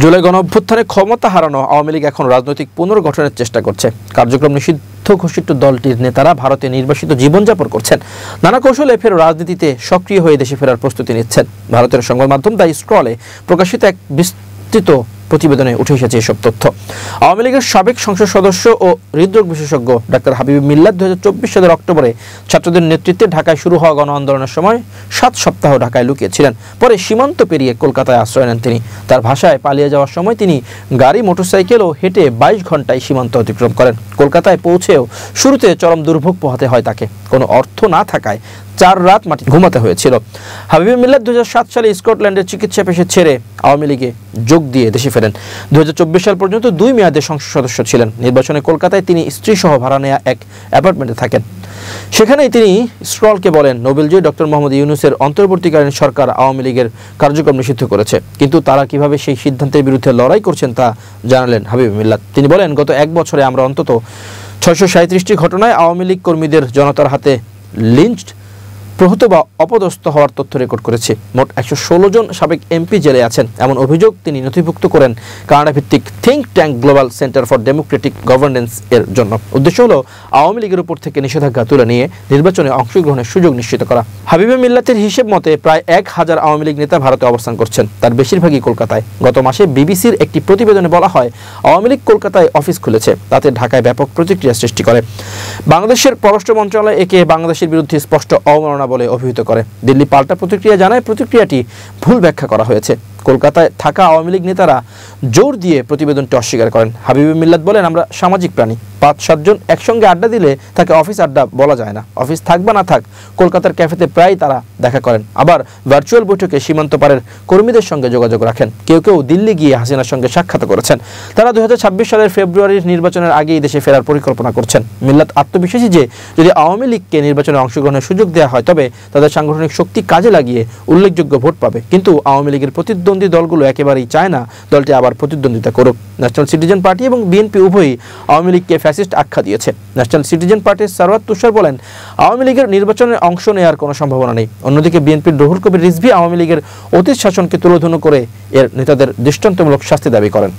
জুলাই গণঅভ্যুত্থানে ক্ষমতা হারানো আওয়ামী লীগ এখন রাজনৈতিক পুনর্গঠনের চেষ্টা করছে। কার্যক্রম নিষিদ্ধ ঘোষিত দলটির নেতারা ভারতে নির্বাসিত জীবনযাপন করছেন। নানা কৌশলে ফের রাজনীতিতে সক্রিয় হয়ে দেশে ফেরার প্রস্তুতি নিচ্ছেন। ভারতের সংবাদ মাধ্যম দ্য স্ক্রলে প্রকাশিত এক বিস্তৃত প্রতিবেদনে উঠে এসেছে এসব তথ্য। আওয়ামী লীগের সাবেক সংসদ সদস্য ও হৃদরোগ বিশেষজ্ঞ ডাক্তার হাবিব মিল্লাত 2024 সালের অক্টোবরে ছাত্রদের নেতৃত্বে ঢাকায় শুরু হওয়া গণ আন্দোলনের সময় 7 সপ্তাহ ঢাকায় লুকিয়েছিলেন। পরে সীমান্ত পেরিয়ে কলকাতায় আশ্রয় নেন তিনি। তার ভাষায়, পালিয়ে যাওয়ার সময় তিনি গাড়ি, মোটরসাইকেল ও হেঁটে 22 ঘন্টায় সীমান্ত অতিক্রম করেন। কলকাতায় পৌঁছেও শুরুতে চরম দুর্ভোগ পোহাতে হয় তাকে। কোনো অর্থ না থাকায় 4 রাত মাটি ঘুমাতে হয়েছিল। হাবিব মিল্লাত 2007 সালে স্কটল্যান্ডের চিকিৎসা পেশা ছেড়ে আওয়ামী লীগে যোগ দিয়ে দেশে ফেরেন। 2024 সাল পর্যন্ত 2 মেয়াদে সংসদ সদস্য ছিলেন। নির্বাচনে কলকাতায় তিনি স্ত্রী সহ ভাড়া নেওয়া এক অ্যাপার্টমেন্টে থাকেন। সেখানেই তিনি স্ক্রলকে বলেন, নোবেলজয়ী ডক্টর মোহাম্মদ ইউনূসের অন্তর্বর্তীকালীন সরকার আওয়ামী লীগের কার্যক্রম নিষিদ্ধ করেছে, কিন্তু তারা কিভাবে সেই সিদ্ধান্তের বিরুদ্ধে লড়াই করছেন তা জানালেন হাবিব মিল্লাত। তিনি বলেন, গত 1 বছরে আমরা অন্তত 637টি ঘটনায় আওয়ামী লীগ কর্মীদের জনতার হাতে লিঞ্চড, প্রহত বা অপদস্থ হওয়ার তথ্য রেকর্ড করেছে। মোট 116 জন সাবেক এমপি জেলে আছেন, এমন অভিযোগ তিনি নথিভুক্ত করেন কানাডা ভিত্তিক think tank global centre for Democratic governance এর জন্য। উদ্দেশ্য হলো আওয়ামী লীগের উপর থেকে নিষেধাজ্ঞা তুলে নিয়ে নির্বাচনে অংশগ্রহণের সুযোগ নিশ্চিত করা। হাবিব মিল্লাতের হিসেব মতে প্রায় 1000 আওয়ামী লীগ নেতা ভারতে অবস্থান করছেন, তার বেশিরভাগই কলকাতায়। গত মাসে বিবিসির একটি প্রতিবেদনে বলা হয়, আওয়ামী লীগ কলকাতায় অফিস খুলেছে, তাতে ঢাকায় ব্যাপক প্রতিক্রিয়া সৃষ্টি করে। বাংলাদেশের পররাষ্ট্র মন্ত্রণালয় একে বাংলাদেশের বিরুদ্ধে স্পষ্ট অবমাননা বলে অভিহিত করে। দিল্লি পাল্টা প্রতিক্রিয়া জানায়, প্রতিক্রিয়াটি ভুল ব্যাখ্যা করা হয়েছে। কলকাতায় থাকা আওয়ামী লীগ নেতারা জোর দিয়ে প্রতিবেদনটি অস্বীকার করেন। হাবিব মিল্লাত বলেন, আমরা সামাজিক প্রাণী। 5-7 জন একসঙ্গে আড্ডা দিলে তাকে অফিস আড্ডা বলা যায় না। অফিস থাক বা না থাক, কলকাতার ক্যাফেতে প্রায় তারা দেখা করেন। আবার ভার্চুয়াল বৈঠকে সীমান্ত পারের কর্মীদের সঙ্গে যোগাযোগ রাখেন। কেউ কেউ দিল্লি গিয়ে হাসিনার সঙ্গে সাক্ষাৎ করেছেন। তারা 2026 সালের ফেব্রুয়ারির নির্বাচনের আগেই দেশে ফেরার পরিকল্পনা করছেন। মিল্লাত আত্মবিশ্বাসী যে যদি আওয়ামী লীগকে নির্বাচনে অংশগ্রহণের সুযোগ দেওয়া হয়, তবে তাদের সাংগঠনিক শক্তি কাজে লাগিয়ে উল্লেখযোগ্য ভোট পাবে। কিন্তু আওয়ামী লীগের প্রতিদ্বন্দ্বী দলগুলো একেবারেই চায় না দলটি আবার প্রতিদ্বন্দ্বিতা করুক। ন্যাশনাল সিটিজেন পার্টি এবং বিএনপি উভয়ই আওয়ামী লীগকে ফ্যাসিস্ট আখ্যা দিয়েছে। ন্যাশনাল সিটিজেন পার্টির সারওয়াত তুষার বলেন, আওয়ামী লীগের নির্বাচনে অংশ নেওয়ার কোনো সম্ভাবনা নেই। অন্যদিকে বিএনপির রুহুল কবির রিজভী আওয়ামী লীগের অতীত শাসনকে তুলোধুনো করে এর নেতাদের দৃষ্টান্তমূলক শাস্তি দাবি করেন।